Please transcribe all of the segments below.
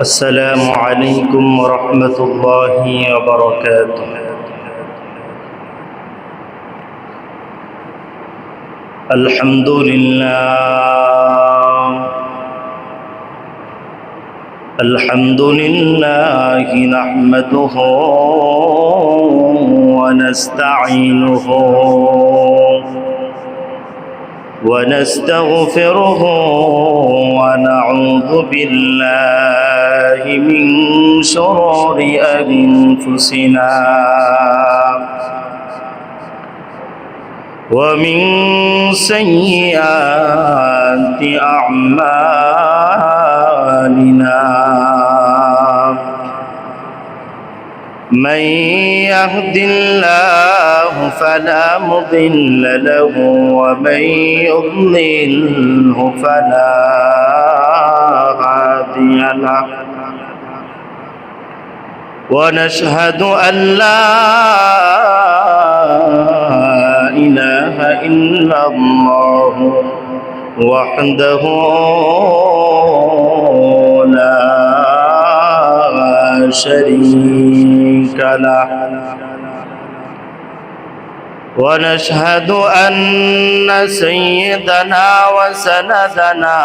السلام عليكم ورحمة الله وبركاته. الحمد لله نحمده ونستعينه ونستغفره ونعوذ بالله من شرور أنفسنا ومن سيئات أعمالنا من يهد الله فلا مضل له ومن يضلله فلا هادي له ونشهد أن لا إله إلا الله وحده لا شريك له ونشهد أن سيدنا وسندنا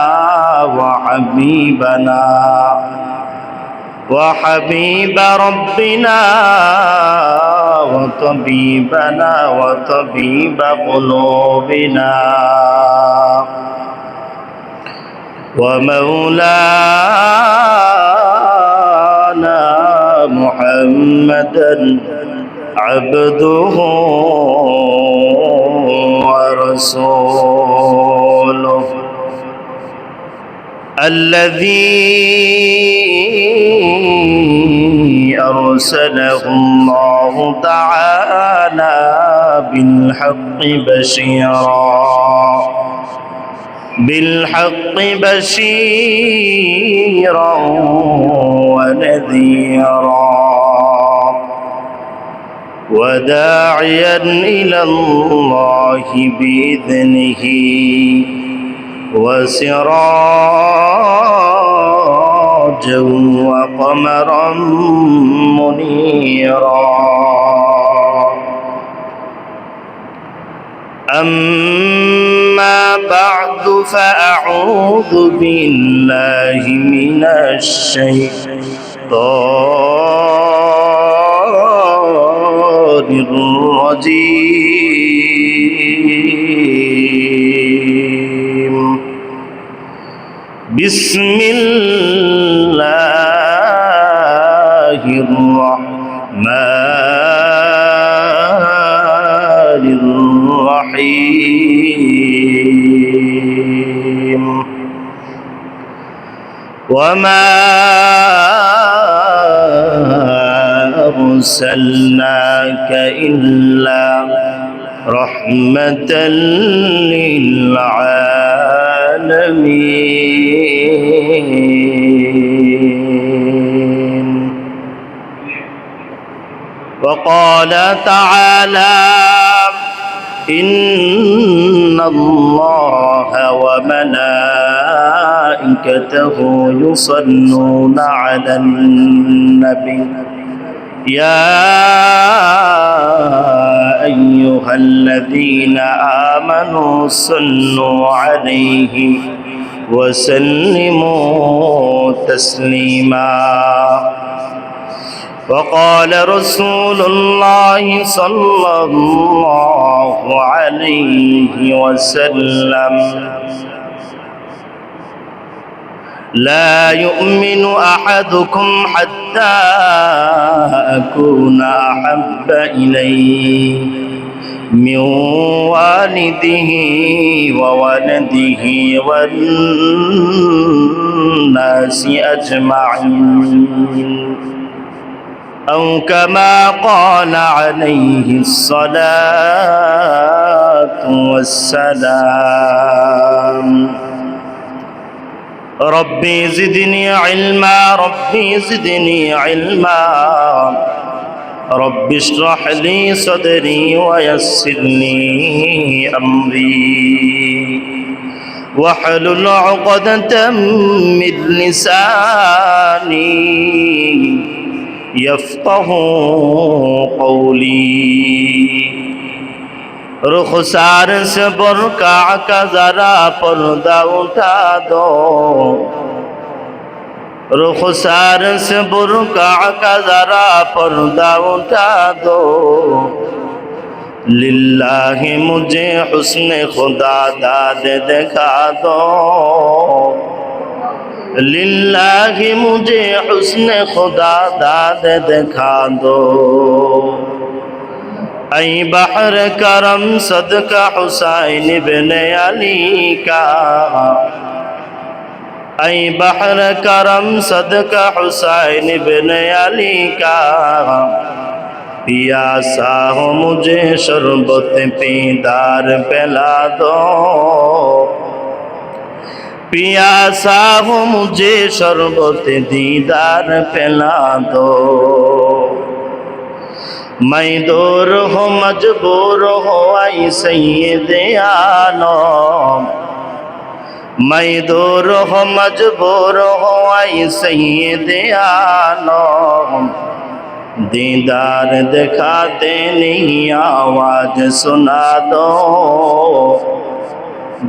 وحبيب ربنا وطبيبنا وطبيب قلوبنا ومولانا محمدا عبده ورسوله الذي أرسله الله تعالى بالحق بشيرا ونذيرا وداعيا إلى الله بإذنه وسراجا وقمرا منيرا أما بعد فأعوذ بالله من الشيطان الرجيم بسم الله الرحمن الرحيم وما أرسلناك إلا رحمة للعالمين وقال تعالى إن الله وملائكته يصلون على النبي يا أيها الذين آمنوا صلوا عليه وسلموا تسليما وقال رسول الله صلى الله عليه وسلم لا يؤمن أحدكم حتى أكون أحب إليه من والده وولده والناس أجمعين أو كما قال عليه الصلاة والسلام ربي زدني علما ربي زدني علما رب اشرح لي صدري ويسر لي أمري واحلل عقدة من لساني يفقهوا قولي رخسار سے برقع کا ذرا پردہ اٹھا دو رخسار سے برقع کا ذرا پردہ اٹھا دو للہ مجھے حسن خدا داد دکھا دو للہ مجھے حسن خدا داد دکھا دو اے بحر کرم صدقہ حسین بن علی کا اے بحر کرم صدقہ حسین بن علی کا پیاسا ہو مجھے شربت پیدار پلا دو پیاسا ہو مجھے شربت دیدار پلا دو میں دور ہو مجبور ہو اے سید عالم میں دور ہو مجبور ہو اے سید عالم دیدار دکھاتے نہیں آواز سنا دو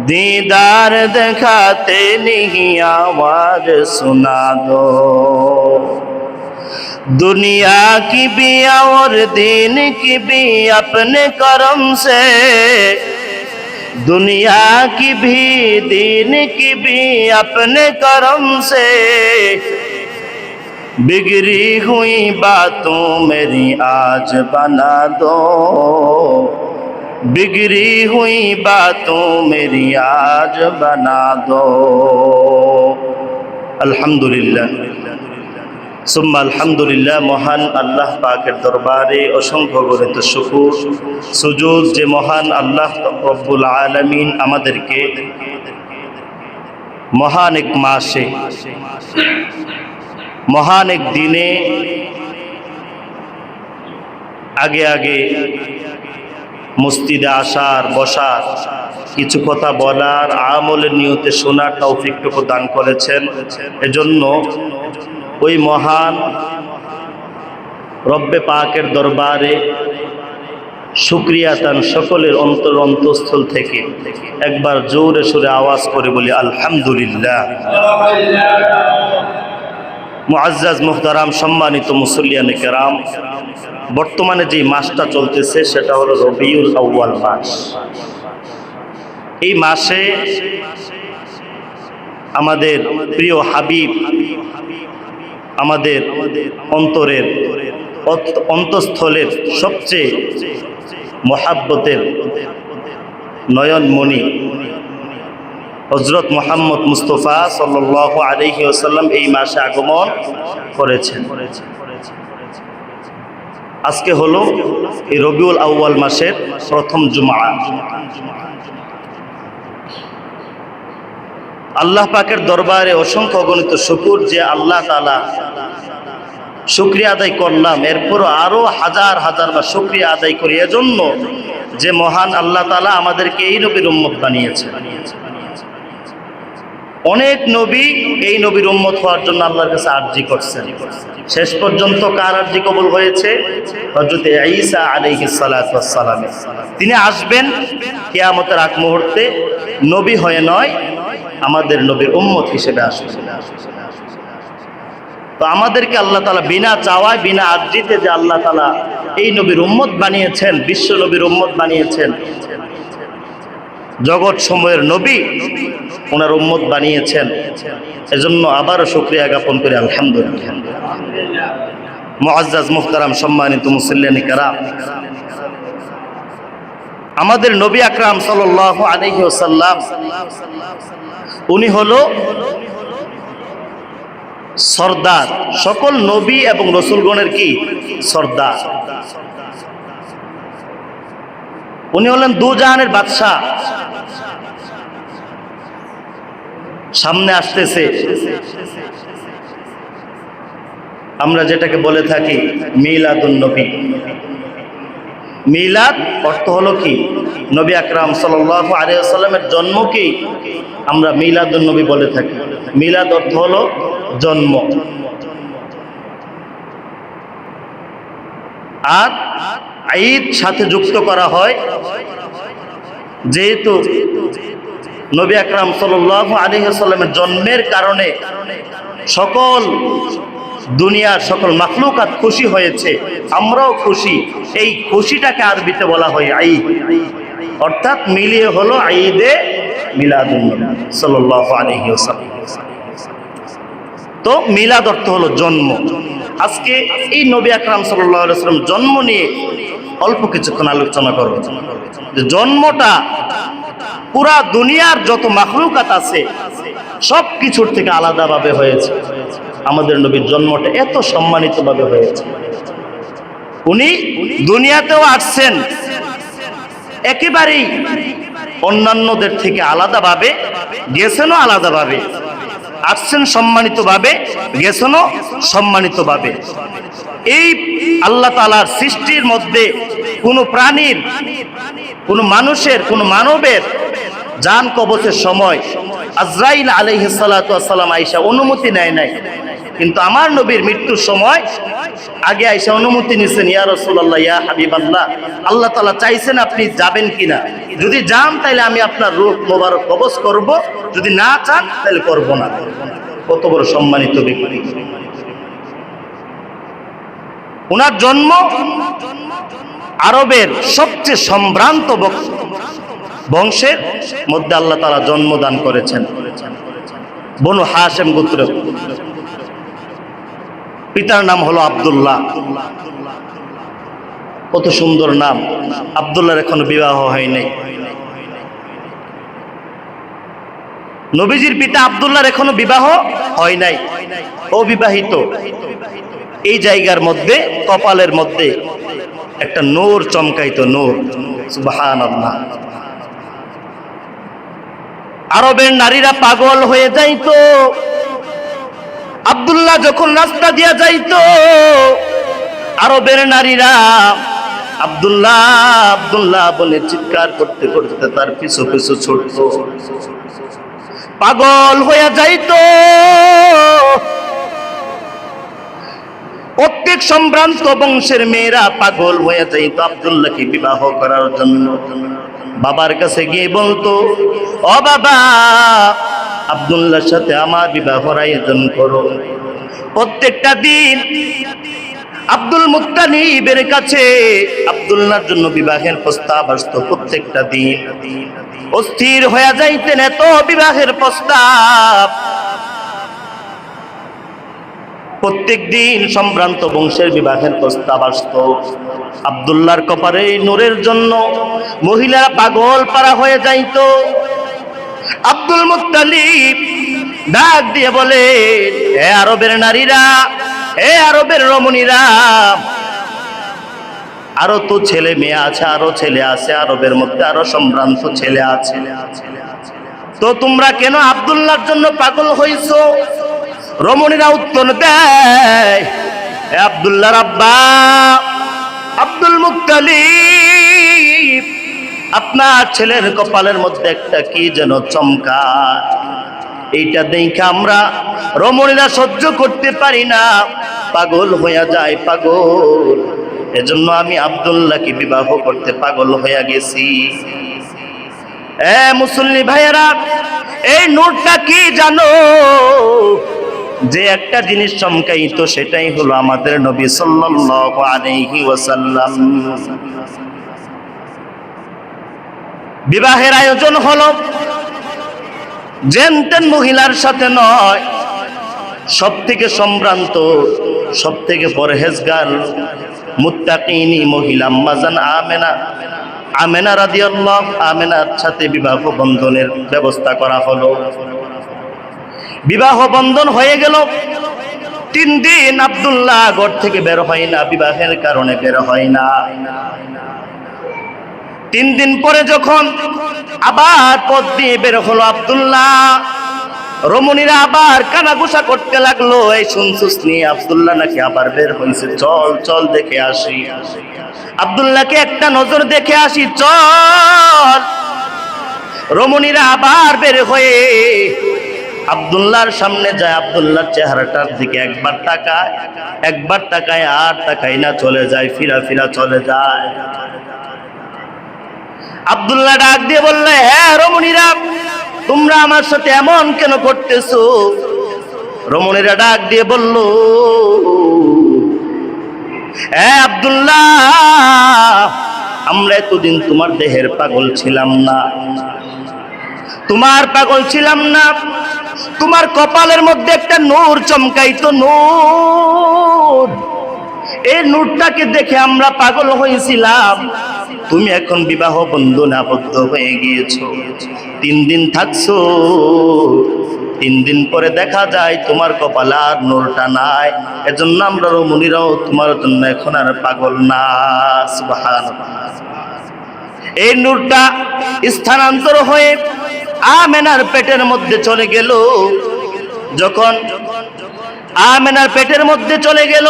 دیدار دکھاتے نہیں آواز سنا دو دنیا کی بھی اور دین کی بھی اپنے کرم سے دنیا کی بھی دین کی بھی اپنے کرم سے بگڑی ہوئی باتوں میری آج بنا دو بگڑی ہوئی باتوں میری آج بنا دو الحمدللہ সুম্মা আলহামদুলিল্লাহ। মহান আল্লাহ পাকের দরবারে অসংখ্য গণিত শুকর সুজুদ যে মহান আল্লাহ রব্বুল আলামিন আমাদেরকে মহান এক মাসে মহান এক দিনে আগে আগে মসজিদে আসার বসার কিছু কথা বলার আমলের নিয়তে শোনার তৌফিকটুকু দান করেছেন। এজন্য ওই মহান রব্বে পাকের দরবারে শুকরিয়া তান সকলের অন্তঃস্থল থেকে একবার জোরে সুরে আওয়াজ করে বলি আলহামদুলিল্লাহ। মুআজ্জাজ মুহতারাম সম্মানিত মুসল্লিয়ানে কেরাম, বর্তমানে যে মাসটা চলতেছে সেটা হলো রবিউল আউয়াল মাস। এই মাসে আমাদের প্রিয় হাবিব আমাদের অন্তরের অন্তঃস্থলের সবচেয়ে মহাব্বতের নয়নমণি হযরত মুহাম্মদ মুস্তাফা সাল্লাল্লাহু আলাইহি ওয়াসাল্লাম এই মাসে আগমন করেছেন। আজকে হলো এই রবিউল আউয়াল মাসের প্রথম জুমআ। আল্লাহ পাকের দরবারে অসংখ্য অগণিত শুকর যে আল্লাহ তাআলা শুকরিয়া আদায় করলাম, এরপরও আরো হাজার হাজার বা শুকরিয়া আদায় করি এজন্য যে মহান আল্লাহ তাআলা আমাদেরকে এই নবীর উম্মত বানিয়েছেন। অনেক নবী এই নবীর উম্মত হওয়ার জন্য আল্লাহর কাছে আরজি করছেন। শেষ পর্যন্ত কার আরজি কবুল হয়েছে? হযরত ঈসা আলাইহিস সালাতু ওয়াস সালাম। তিনি আসবেন কিয়ামতের আগ মুহূর্তে, নবী হয়ে নয়, আমাদের নবীর উম্মত হিসেবে আসবেন। তো আমাদেরকে আল্লাহ তাআলা বিনা চাওয়ায় বিনা আরজিতে যে আল্লাহ তাআলা এই নবীর উম্মত বানিয়েছেন, বিশ্ব নবীর উম্মত বানিয়েছেন, জগৎ সময়ের নবী ওনার উম্মত বানিয়েছেন, এজন্য আবারও শুকরিয়া জ্ঞাপন করি আলহামদুলিল্লাহ। মুআজ্জাজ মুহতারাম সম্মানিত মুসল্লিয়ানে কেরাম, আমাদের নবী আকরাম সাল্লাল্লাহু আলাইহি ওয়াসাল্লাম উনি হলো সরদার, সকল নবী এবং রসুলগণের কি সরদার। উনি হলেন দুজাহানের বাদশাহ। সামনে আসতেছে আমরা যেটাকে বলে থাকি মিলাদুন নবী। মিলাদ অর্থ হলো কি? নবী আকরাম সাল্লাল্লাহু আলাইহি ওয়াসাল্লামের জন্মকে আমরা মিলাদুন নবী বলে থাকি। মিলাদ অর্থ হলো জন্ম। আর ঈদ সাথে যুক্ত করা হয় যেহেতু নবী আকরাম সাল্লাল্লাহু আলাইহি ওয়াসাল্লামের জন্মের কারণে সকল দুনিয়ার সকল মাখলুকাত খুশি হয়েছে, আমরাও খুশি। এই খুশিটাকে আরবিতে বলা হয় ঈদ, অর্থাৎ মিলিয়ে হলো ঈদে মিলাদুন নবী সাল্লাল্লাহু আলাইহি ওয়াসাল্লাম। তো মিলাদ অর্থ হলো জন্ম। আজকে এই নবী আকরাম সাল্লাল্লাহু আলাইহি ওয়াসাল্লাম জন্ম নিয়ে অল্প কিছুক্ষণ আলোচনা করব। যে জন্মটা পুরা দুনিয়ার যত মাখলুকাত আছে সব কিছুর থেকে আলাদাভাবে হয়েছে। আমাদের নবীর জন্মটা এত সম্মানিতভাবে হয়েছে। উনি দুনিয়াতেও আসছেন একেবারেই অন্যান্যদের থেকে আলাদাভাবে, গেছেনও আলাদাভাবে। আসছেন সম্মানিতভাবে, গেছেনও সম্মানিতভাবে। এই আল্লাহ তাআলার সৃষ্টির মধ্যে কোনো প্রাণীর, কোনো মানুষের, কোনো মানবের জান কবজের সময় আজরাইল আলাইহিস সালাতু ওয়াস সালাম আয়েশা অনুমতি নেয় নাই, কিন্তু আমার নবীর মৃত্যুর সময় আগে আয়েশা অনুমতি নিছেন। ইয়া রাসূলুল্লাহ, ইয়া হাবিবাল্লাহ, আল্লাহ তাআলা চাইছেন আপনি যাবেন কিনা, যদি যান তাহলে আমি আপনার রূহ মোবারক কবজ করব, যদি না চান তাহলে করব না। কত বড় সম্মানিত ব্যক্তি। ওনার জন্ম আরবের সবচেয়ে সম্ভ্রান্ত বংশের মধ্যে আল্লাহ তাআলা জন্মদান করেছেন। বনু হাশেম গোত্র, পিতার নাম হলো আব্দুল্লাহ। কত সুন্দর নাম। আব্দুল্লাহর এখনো বিবাহ হয় নাই। নবীজির পিতা আব্দুল্লাহর এখনো বিবাহ হয় নাই, অবিবাহিত। এই জায়গার মধ্যে কপালের মধ্যে একটা নূর চমকাইতো, নূর। সুবহানাল্লাহ। আরবের নারীরা পাগল হয়ে যাইতো। আব্দুল্লাহ যখন রাস্তা দিয়া যাইতো, আরবের নারীরা আব্দুল্লাহ আব্দুল্লাহ বলে চিৎকার করতে করতে তার পিছু পিছু ছুটতো, পাগল হয়ে যাইতো। প্রত্যেক সম্ভ্রান্ত বংশের মেয়েরা পাগল হয়ে যাইত আব্দুল্লাহকে বিবাহ করার জন্য। বাবার কাছে গিয়ে বলতো, ও বাবা, আব্দুল্লাহর সাথে আমার বিবাহর আয়োজন করো। প্রত্যেকটা দিন আব্দুল মুত্তালিবের কাছে আব্দুল্লাহর জন্য বিবাহের প্রস্তাব আসতো। প্রত্যেকটা দিন অস্থির হয়ে যাইতেন, এত বিবাহের প্রস্তাব। প্রত্যেক দিন সম্ভ্রান্ত বংশের বিবাহের প্রস্তাব আসতো। আব্দুল্লাহর কপালে নূরের জন্য মহিলারা পাগল পারা হয়ে যাইত। আব্দুল মুত্তালিব ডাক দিয়ে বলে, হে আরবের নারীরা, হে আরবের রমণীরা, আরো তো ছেলে মেয়ে আছে, আরো ছেলে আছে, আরবের মধ্যে আরো সম্ভ্রান্ত ছেলে আছে, তো তোমরা কেন আব্দুল্লাহর জন্য পাগল হইছো? রমণীরা উত্তর দেয়, হে আব্দুল্লাহর আব্বা আব্দুল মুত্তালিব, আপনার ছেলের কপালের মধ্যে একটা কি যেন চমকায়, এইটা দেখে আমরা রমণীরা সহ্য করতে পারি না, পাগল হইয়া যায়, পাগল। এজন্য আমি আব্দুল্লাহকে বিবাহ করতে পাগল হইয়া গেছি। মুসল্লি ভাইয়েরা, এই নূরটা কি জানো? যে একটা জিনিস চমকাইত সেটাই হলো আমাদের নবী সাল্লাল্লাহু আলাইহি ওয়াসাল্লাম। বিবাহের আয়োজন হলো জেনতেন মহিলার সাথে নয়, সব থেকে সম্ভ্রান্ত, সব থেকে পরহেজগার, মুত্তাকিনী মহিলা আম্মাজান আমেনা রাদিয়াল্লাহু আমেনার সাথে বিবাহ বন্ধনের ব্যবস্থা করা হলো। বিবাহ বন্ধন হয়ে গেল। 3 দিন আব্দুল্লাহ ঘর থেকে বের হয় না, বিবাহের কারণে বের হয় না। 3 দিন পরে যখন আবার পথ দিয়ে বের হলো আব্দুল্লাহ, রমণীরা আবার কানাঘুষা করতে লাগলো, এই শুনছুস নি আব্দুল্লাহ নাকি আবার বের হয়েছে, চল চল দেখে আসি, আব্দুল্লাহকে একটা নজর দেখে আসি, চল। রমণীরা আবার বের হয়ে আব্দুল্লাহর সামনে যায়, আব্দুল্লাহর চেহারাটার দিকে একবার তাকায় আর তাকাই না, চলে যায়, ফিরা চলে যায়। আব্দুল্লাহ ডাক দিয়ে বললে, হ্যাঁ রমণীরা, তোমরা আমার সাথে এমন কেন করতেছো? রমণীরা ডাক দিয়ে বলল, হ্যাঁ আব্দুল্লাহ, আমরা এতদিন তোমার দেহের পাগল ছিলাম না, তোমার কপালের মধ্যে একটা নূর চমকাইতো, নূর, এই নূরটাকে দেখে আমরা পাগল হয়েছিলাম। তুমি এখন বিবাহ বন্ধনে আবদ্ধ হয়ে গিয়েছো, 3 দিন থাকছো, 3 দিন পরে দেখা যায় তোমার কপালে আর নূরটা নাই। এজন্য আমরা রমণীরাও তোমার জন্য এখন আর পাগল না। সুবহানাল্লাহ। এই নূরটা স্থানান্তর হয়ে আমেনার পেটের মধ্যে চলে গেল। যখন আমেনার পেটের মধ্যে চলে গেল,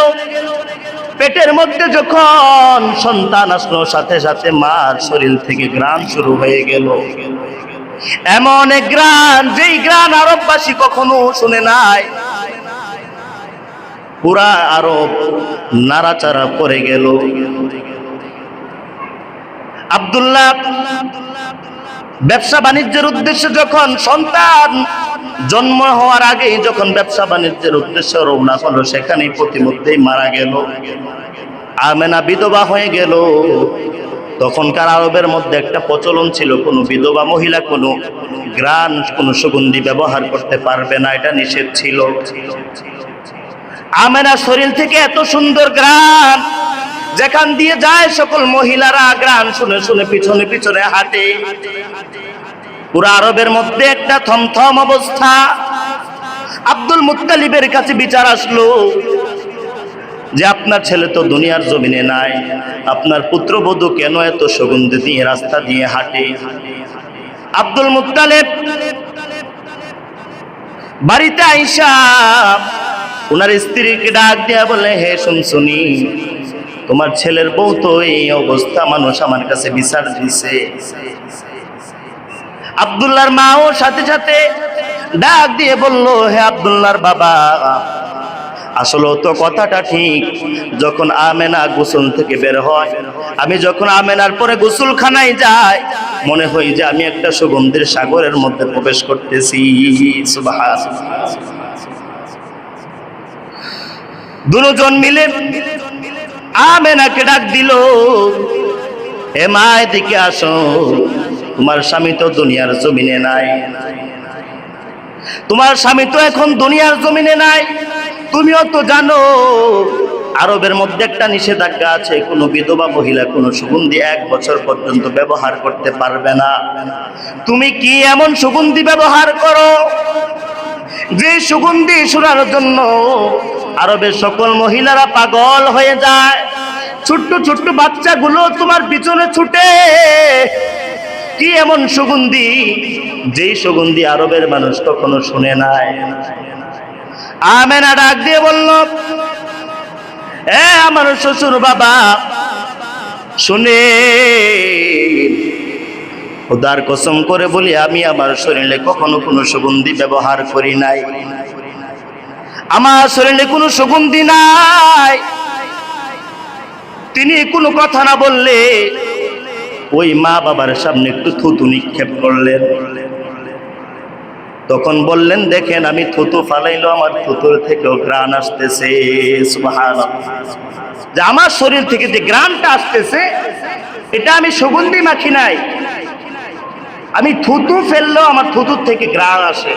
পেটের মধ্যে যখন সন্তান আসলো, সাথে সাথে মার শরীর থেকে ঘ্রাণ শুরু হয়ে গেল। এমন এক ঘ্রাণ, যেই ঘ্রাণ আরববাসী কখনো শুনে নাই। পুরা আরব নাড়াচাড়া পড়ে গেল। আব্দুল্লাহ ব্যবসা বাণিজ্যের উদ্দেশ্যে যখন সন্তান জন্ম হওয়ার আগেই যখন ব্যবসা বাণিজ্যের উদ্দেশ্যে রওনা হলো, সেখানেই প্রতিমধ্যেই মারা গেল। আমেনা বিধবা হয়ে গেল। তখনকার আরবের মধ্যে একটা প্রচলন ছিল, কোনো বিধবা মহিলা কোনো ঘ্রাণ, কোনো সুগন্ধি ব্যবহার করতে পারবে না, এটা নিষেধ ছিল। আমেনার শরীর থেকে এত সুন্দর ঘ্রাণ, যেখান দিয়ে যায় সকল মহিলারা ঘ্রাণ শুনে শুনে পিছনে পিছনে হাঁটে। পুরো আরবের মধ্যে একটা থমথম অবস্থা। আব্দুল মুত্তালিবের কাছে বিচার আসলো যে আপনার ছেলে তো দুনিয়ার জমিনে নাই, আপনার পুত্রবধূ কেন এত সুগন্ধি দিয়ে রাস্তা দিয়ে হাঁটে? আব্দুল মুত্তালিব বাড়িতে আইসা ওনার স্ত্রীকে ডাক দিয়া বলে, হে শুনশুনি, তোমার ছেলের বউ তো এই অবস্থা, মানুষ আমার কাছে বিচার দিছে। আব্দুল্লাহর মাও সাথে সাথে ডাক দিয়ে বলল, হে আব্দুল্লাহর বাবা, আসলে তো কথাটা ঠিক। যখন আমেনা গোসল থেকে বের হয়, আমি যখন আমেনার পরে গোসলখানায় যাই, মনে হয় যে আমি একটা সুগন্ধের সাগরের মধ্যে প্রবেশ করতেছি। সুবহানাল্লাহ। দুজন মিলে আমেনাকে ডাক দিল, হে মা, এদিকে আসো, তোমার স্বামী তো দুনিয়ার জমিনে নাই, তোমার স্বামী তো এখন দুনিয়ার জমিনে নাই। তুমিও তো জানো আরবের মধ্যে একটা নিষেধাজ্ঞা আছে, কোনো বিধবা মহিলা কোনো সুগন্ধি 1 বছর পর্যন্ত ব্যবহার করতে পারবে না। তুমি কি এমন সুগন্ধি ব্যবহার করো যে সুগন্ধি শোনার জন্য আরবের সকল মহিলারা পাগল হয়ে যায়? ছোট্ট ছোট্ট বাচ্চাগুলো তোমার পিছনে ছুটে। কি এমন সুগন্ধি, যেই সুগন্ধি আরবের মানুষ কখনো শুনে নাই? আমেনা ডাক দিয়ে বলল, আমার শ্বশুর বাবা, শুনে খোদার কসম করে বলি, আমি আমার শরীরে কখনো কোনো সুগন্ধি ব্যবহার করি নাই, আমার শরীরে কোনো সুগন্ধি নাই। তিনি কোনো কথা না বললে ওই মা বাবার সামনে একটু থুতু নিক্ষেপ করলেন। তখন বললেন, দেখেন আমি থুতু ফালাইলো, আমার থুতুর থেকেও ঘ্রাণ আসতেছে। সুবহানাল্লাহ। যে আমার শরীর থেকে যে ঘ্রাণটা আসতেছে, এটা আমি সুগন্ধি মাখি নাই, আমি থুতু ফেললেও আমার থুতুর থেকে ঘ্রাণ আসে।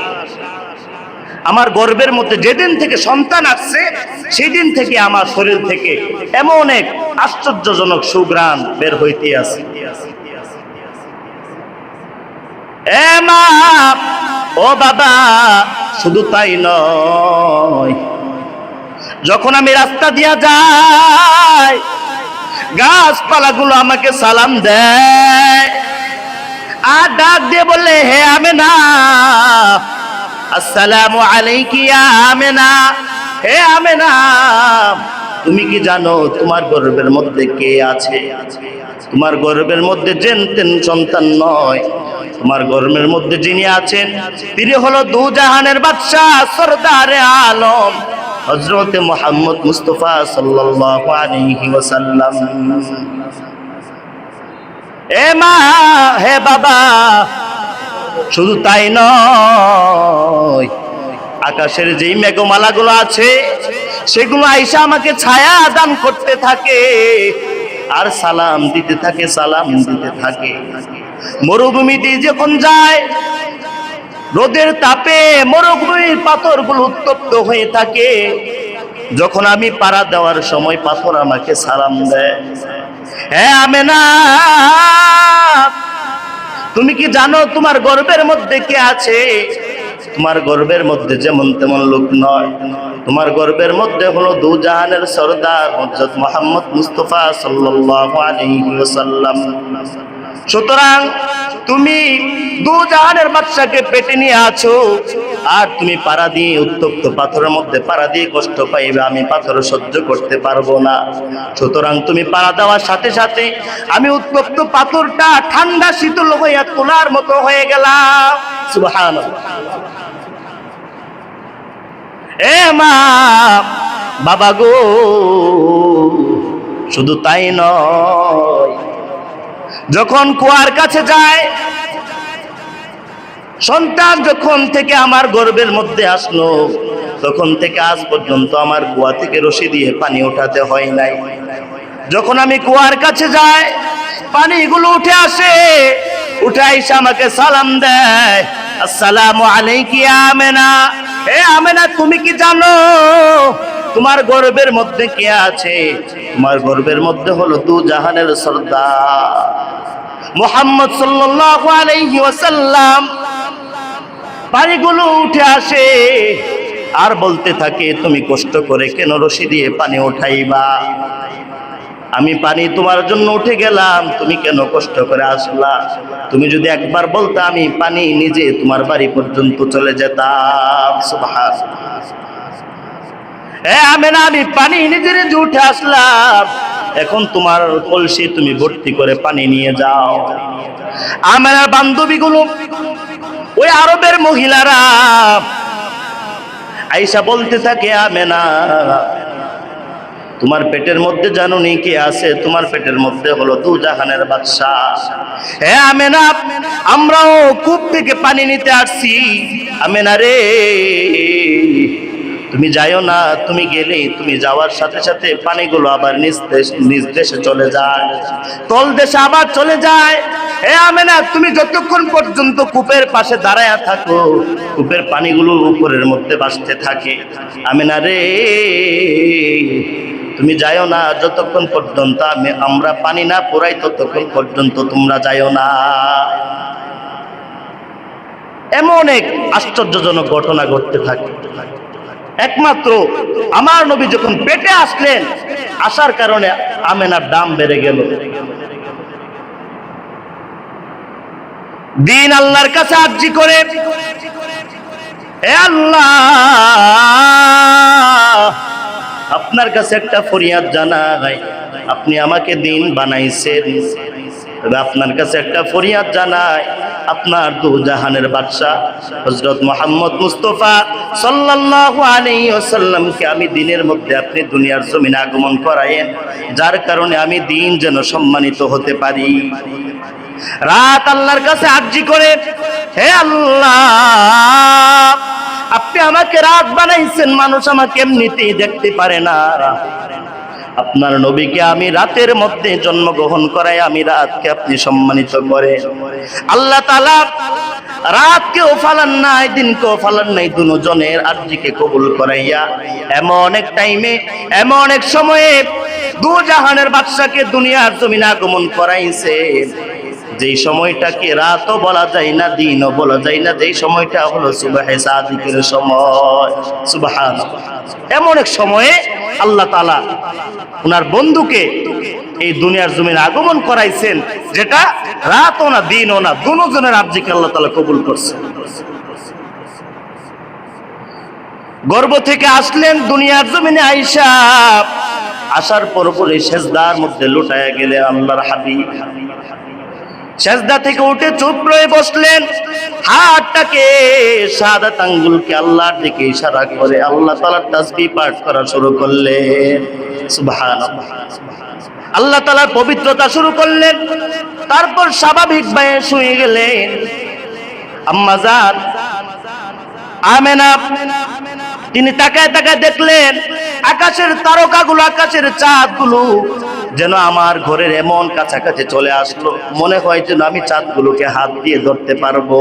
আমার গর্ভের মধ্যে যেদিন থেকে সন্তান আসছে, সেদিন থেকে আমার শরীর থেকে এমন এক আশ্চর্যজনক সুঘ্রাণ বের হইতে আছে। মা, ও বাবা, শুধু তাই নয়, যখন আমি রাস্তা দিয়া যাই, গাছপালাগুলো আমাকে সালাম দেয় আর ডাক দিয়ে বললে, হে আমেনা, আসসালামু আলাইকি ইয়া আমেনা। হে আমেনা, তুমি কি জানো তোমার গর্ভের মধ্যে কে আছে? তোমার গর্ভের মধ্যে যেন তেন সন্তান নয়, তোমার গর্বের মধ্যে যিনি আছেন তিনি হলো দু জাহানের বাদশা সরদারে আলম হযরত মুহাম্মদ মুস্তাফা সাল্লাল্লাহু আলাইহি ওয়াসাল্লাম। এ মা, হে বাবা, শুধু তাই নয়, আকাশের যেই মেঘমালাগুলো আছে সেগুলো আয়েশা আমাকে ছায়া দান করতে থাকে আর সালাম দিতে থাকে, সালাম দিতে থাকে। মরুভূমিতে যখন যায়, রোদের তাপে মরুভূমির পাথরগুলো উত্তপ্ত হয়ে থাকে, যখন আমি পাড়া দেওয়ার সময় পাথর আমাকে সালাম দেয়। হ্যাঁ আমেনা, তুমি কি জানো তোমার গর্বের মধ্যে কে আছে? তোমার গর্বের মধ্যে যেমন তেমন লোক নয়, তোমার গর্বের মধ্যে হলো দু জাহানের সরদার হযরত মুহাম্মদ মুস্তাফা সাল্লাল্লাহু আলাইহি ওয়াসাল্লাম। সুতরাং তুমি দু জাহানের বাদশাকে পেটে নিয়ে আছো, আর তুমি পাড়া দিয়ে উত্তপ্ত পাথরের মধ্যে পাড়া দিয়ে কষ্ট পাইবে, আমি পাথর সহ্য করতে পারবো না। সুতরাং তুমি পাড়া দেওয়ার সাথে সাথে আমি উত্তপ্ত পাথরটা ঠান্ডা শীতল হইয়া তোলার মতো হয়ে গেলাম। সুবহানাল্লাহ। এ মা, বাবা গো, শুধু তাই নয়, যখন কুয়ার কাছে যায়, সন্তান যখন থেকে আমার গর্ভের মধ্যে আসলো তখন থেকে আজ পর্যন্ত আমার কুয়া থেকে রশি দিয়ে পানি ওঠাতে হয় নাই। যখন আমি কুয়ার কাছে যাই, পানিগুলো উঠে আসে, উঠে আইসা আমাকে সালাম দেয়, আসসালামু আলাইকি আমেনা। হে আমেনা, তুমি কি জানো তোমার গর্ভের মধ্যে কে আছে? তোমার গর্ভের মধ্যে হলো দু জাহানের সরদার মুহাম্মদ সাল্লাল্লাহু আলাইহি ওয়াসাল্লাম। পানিগুলো উঠে আসে আর বলতে থাকে, তুমি কষ্ট করে কেন রশি দিয়ে পানি উঠাইবা? আমি পানি তোমার জন্য উঠে গেলাম, তুমি কেন কষ্ট করে আসলা? তুমি যদি একবার বলতে আমি পানি নিজে তোমার বাড়ি পর্যন্ত চলে যেতাম। সুবহানাল্লাহ। আমেনা, আমি পানি নিজে নিজে উঠে আসলাম, এখন তোমার কলসি তুমি ভর্তি করে পানি নিয়ে যাও। আমেনার বান্ধবীগুলো, ওই আরবের মহিলারা আয়েশা বলতে থাকে, আমেনা, তোমার পেটের মধ্যে জানো নি কে আছে? তোমার পেটের মধ্যে হলো দু জাহানের বাদশা। হ্যাঁ আমেনা, আমরাও কূপ থেকে পানি নিতে আসছি। আমেনা রে, তুমি যাইও না, তুমি গেলে তুমি যাওয়ার সাথে সাথে পানিগুলো আবার নিজ দেশে চলে যায়, তল দেশে আবার চলে যায়। হে আমেনা, তুমি যতক্ষণ পর্যন্ত কূপের পাশে দাঁড়ায়া থাকো, কূপের পানিগুলো উপরের মধ্যে ভাসতে থাকে। আমেনা রে, তুমি যাইও না, যতক্ষণ পর্যন্ত আমরা পানি না পুরাই ততক্ষণ পর্যন্ত তোমরা যাইও না। এমন এক আশ্চর্যজনক ঘটনা ঘটতে থাকে। একমাত্র আমার নবী যখন পেটে আসলেন, আসার কারণে আমেনার দাম বেড়ে গেল। দিন আল্লাহর কাছে আরজি করে, হে আল্লাহ, আপনার কাছে একটা ফরিয়াদ জানাই, আপনি আমাকে দিন বানাইছেন, তবে আপনার কাছে একটা ফরিয়াদ জানাই, আপনার দু জাহানের বাদশা হযরত মুহাম্মদ মুস্তাফা সাল্লাল্লাহু আলাইহি ওয়াসাল্লামকে আমি দিনের মধ্যে আপনি দুনিয়ার জমিনে আগমন করায়েন, যার কারণে আমি দিন যেন সম্মানিত হতে পারি। রাত আল্লাহর কাছে আরজি করে, হে আল্লাহ, আপনি আমাকে রাত বানাইছেন, মানুষ আমাকে এমনিতেই দেখতে পারে না, আপনার নবীকে আমি রাতের মধ্যে জন্মগ্রহণ করাই আমি রাতকে আপনি সম্মানিত করে। আল্লাহ তাআলা রাতকেও ফালান নাই, দিনকেও ফালান নাই, দুজনের আরজিকে কবুল করাইয়া এমন এক টাইমে, এমন এক সময়ে দু জাহানের বাদশাকে দুনিয়ার জমিনে আগমন করাইছে, যেই সময়টাকে রাতও বলা যায় না, দিনও বলা যায় না, যেই সময়টা হলো সুবহে সাদিকের সময়। সুবহানাল্লাহ। এমন এক সময়ে আল্লাহ তাআলা ওনার বন্ধুকে এই দুনিয়ার জমিনে আগমন করাইছেন, যেটা রাতও না দিনও না, দুজনের আরজিকে আল্লাহ তাআলা কবুল করছেন। গর্ভ থেকে আসলেন দুনিয়ার জমিনে আয়েশা, আসার পরপরই সেজদার মধ্যে লুটায়া গেলে আল্লাহর হাবিব। সেজদা থেকে উঠে চুপ রয়ে বসলেন, হাতটাকে শাহাদাত আঙ্গুলকে আল্লাহর দিকে ইশারা করে আল্লাহ তাআলার তাসবিহ পাঠ করা শুরু করলেন। সুবহানাল্লাহ, আল্লাহ তাআলার পবিত্রতা শুরু করলেন। তারপর স্বাভাবিক ভাবে শুয়ে গেলেন। আম্মা জান আমেনা তিনি তাকায় তাকায় দেখলেন আকাশের তারকাগুলো, আকাশের চাঁদগুলো যেন আমার ঘরের এমন কাছাকাছি চলে আসলো, মনে হয় যেন আমি চাঁদগুলোকে হাত দিয়ে ধরতে পারবো।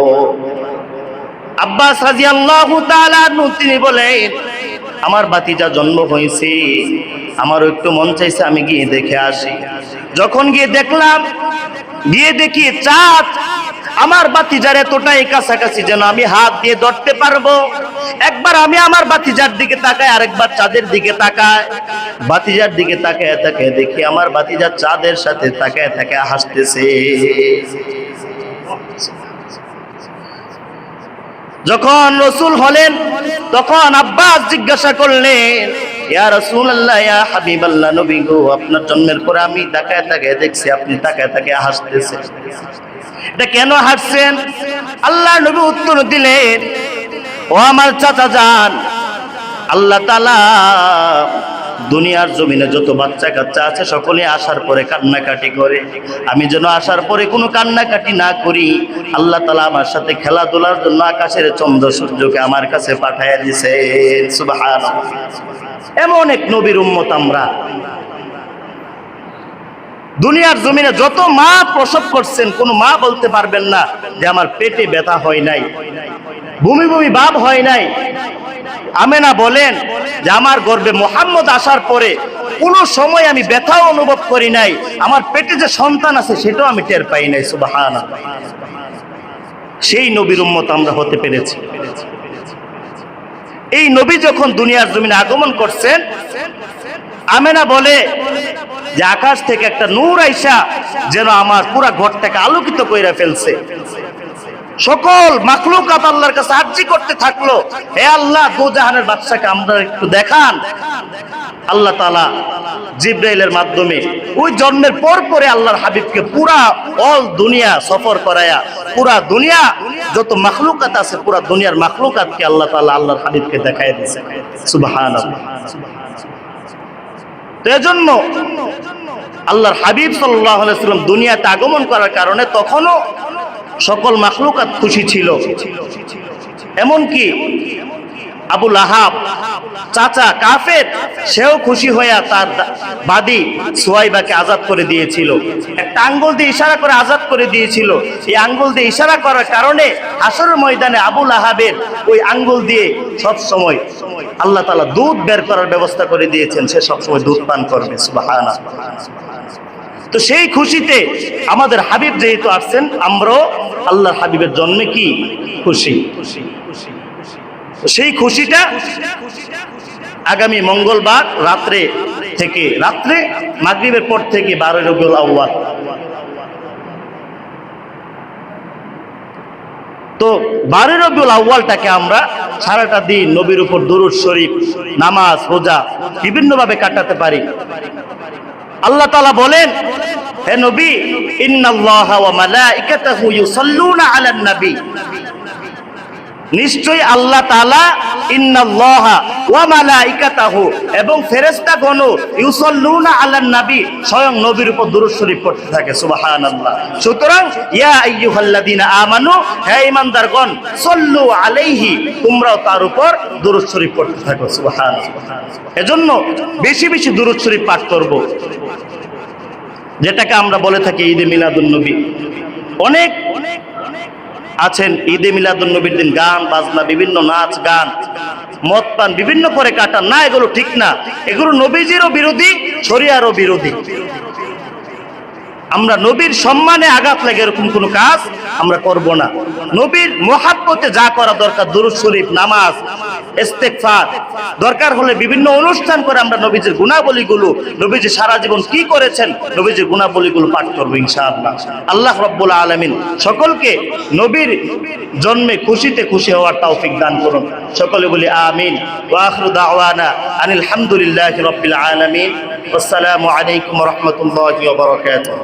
আব্বাস রাদিয়াল্লাহু তাআলা আনহু তিনি বলেন, আমার ভাতিজা জন্ম হয়েছে, আমারও একটু মন চাইছে আমি গিয়ে দেখে আসি। যখন গিয়ে দেখলাম, গিয়ে দেখি চাঁদ আমার ভাতিজার এতটাই কাছাকাছি যেন আমি হাত দিয়ে ধরতে পারবো। একবার আমি আমার ভাতিজার দিকে তাকাই, আরেকবার চাঁদের দিকে তাকায়। ভাতিজার দিকে তাকায় তাকায় দেখি আমার ভাতিজা চাঁদের সাথে তাকায় তাকায় হাসতেছে। যখন রাসূল হলেন তখন আব্বাস জিজ্ঞাসা করলেন, ইয়া রাসূলুল্লাহ, ইয়া হাবিবাল্লাহ, নবী গো, আপনার জন্মের পরে আমি তাকায় তাকায় দেখছি আপনি তাকায় তাকায় হাসতেছেন, এটা কেন হাসছেন? আল্লাহ নবী উত্তর দিলেন, ও আমার চাচা যান, আল্লাহ তাআলা দুনিয়ার জমিনে যত বাচ্চা কাচ্চা আছে সকলে আসার পরে কান্নাকাটি করে, আমি যেন আসার পরে কোনো কান্নাকাটি না করি, আল্লাহ তাআলা আমার সাথে খেলাধুলার জন্য আকাশের চন্দ্র সূর্যকে আমার কাছে পাঠাইয়া দিয়েছেন। সুবহানাল্লাহ, এমন এক নবীর উম্মত আমরা। দুনিয়ার জমিনে যত মা প্রসব করছেন, কোন মা বলতে পারবেন না যে আমার পেটে ব্যথা হয় নাই, বমি বমি ভাব হয় নাই। আমেনা বলেন যে আমার গর্ভে মুহাম্মদ আসার পরে কোনো সময় আমি ব্যথাও অনুভব করি নাই, আমার পেটে যে সন্তান আছে সেটাও আমি টের পাই নাই। সুবহানাল্লাহ, সেই নবীর উম্মত আমরা হতে পেরেছি। এই নবী যখন দুনিয়ার জমিনে আগমন করছেন, আমেনা বলে যে আকাশ থেকে একটা নূর আইসা যেন আমার পুরা ঘরটাকে আলোকিত কইরা ফেলছে। সকল মাখলুকাত আল্লাহর কাছে আরজি করতে থাকলো, হে আল্লাহ, দো জাহানের বাদশাকে আমরা একটু দেখান। আল্লাহ তাআলা জিবরাইলের মাধ্যমে ওই জন্মের পর পরে আল্লাহর হাবিবকে পুরা অল দুনিয়া সফর করায়া, পুরা দুনিয়া যত মাখলুকাত আছে পুরা দুনিয়ার মাখলুকাতকে আল্লাহ তাআলা আল্লাহর হাবিবকে দেখায় দিয়েছে। সুবহানাল্লাহ। তো এজন্য আল্লাহর হাবিব সাল্লাল্লাহু আলাইহি ওয়াসাল্লাম দুনিয়াতে আগমন করার কারণে তখনও সকল মাখলুকাত খুশি ছিল। এমনকি আবু লাহাব চাচা কাফের, সেও খুশি হইয়া তার বাদী সুহাইবাকে আজাদ করে দিয়েছিল। একটা আঙ্গুল দিয়ে ইশারা করে আজাদ করে দিয়েছিল। এই আঙ্গুল দিয়ে ইশারা করার কারণে হাসরের ময়দানে আবু লাহাবের ওই আঙ্গুল দিয়ে সব সময় আল্লাহ তাআলা দুধ বের করার ব্যবস্থা করে দিয়েছেন, সে সব সময় দুধ পান করবে। সুবহানাল্লাহ। তো সেই খুশিতে আমাদের হাবিব যেহেতু আসছেন, আমরাও আল্লাহর হাবিবের জন্মে কি খুশি। সেই খুশিটা আগামী মঙ্গলবার রাত্রে মাগরিবের পর থেকে 12 রবিউল আউয়াল। তো 12 রবিউল আউয়ালটাকে আমরা সারাটা দিন নবীর উপর দুরূদ শরীফ, নামাজ, রোজা বিভিন্নভাবে কাটাতে পারি। আল্লাহ তাআলা বলেন, হে নবী, ইন্নাল্লাহা ওয়া মালাইকাতাহু ইউসাল্লুনা আলান নবী, নিশ্চয়ই আল্লাহ তাআলা ইন্নাল্লাহা ওয়া মালাইকাতাহু এবং ফেরেশতাগণ ইউসাল্লুনা আলান নবী স্বয়ং নবীর উপর দুরূদ শরীফ পড়তে থাকে। সুবহানাল্লাহ। সুতরাং ইয়া আইয়ুহাল্লাযীনা আমানু, হে ঈমানদারগণ, সাল্লু আলাইহি, তোমরাও তার উপর দুরূদ শরীফ পড়তে থাকো। সুবহানাল্লাহ। এজন্য বেশি বেশি দুরূদ শরীফ পাঠ করব, যেটাকে আমরা বলে থাকি ঈদে মিলাদুন নবী। অনেক আছেন ঈদে মিলাদুন নবীর দিন গান বাজনা, বিভিন্ন নাচ গান, মদ পান বিভিন্ন করে কাটান না, এগুলো ঠিক না। এগুলো নবীজিরও বিরোধী, শরিয়ারও বিরোধী। আমরা নবীর সম্মানে আঘাত লাগে এরকম কোনো কাজ আমরা করব না। নবীর মহাব্বতে যা করা দরকার, দুরূদ শরীফ, নামাজ, ইস্তেগফার, দরকার হলে বিভিন্ন অনুষ্ঠান করে আমরা নবীজির গুণাবলীগুলো, নবীজি সারা জীবন কি করেছেন, নবীজির গুণাবলীগুলো পাঠ করবো ইনশাআল্লাহ। আল্লাহ রাব্বুল আলামিন সকলকে নবীর জন্মে খুশিতে খুশি হওয়ার তৌফিক দান করুন। সকলে বলি আমিন। ওয়া আখিরু দাওয়ানা আনিল হামদুলিল্লাহি রাব্বিল আলামিন। আসসালামু আলাইকুম ওয়া রাহমাতুল্লাহি ওয়া বারাকাতুহু।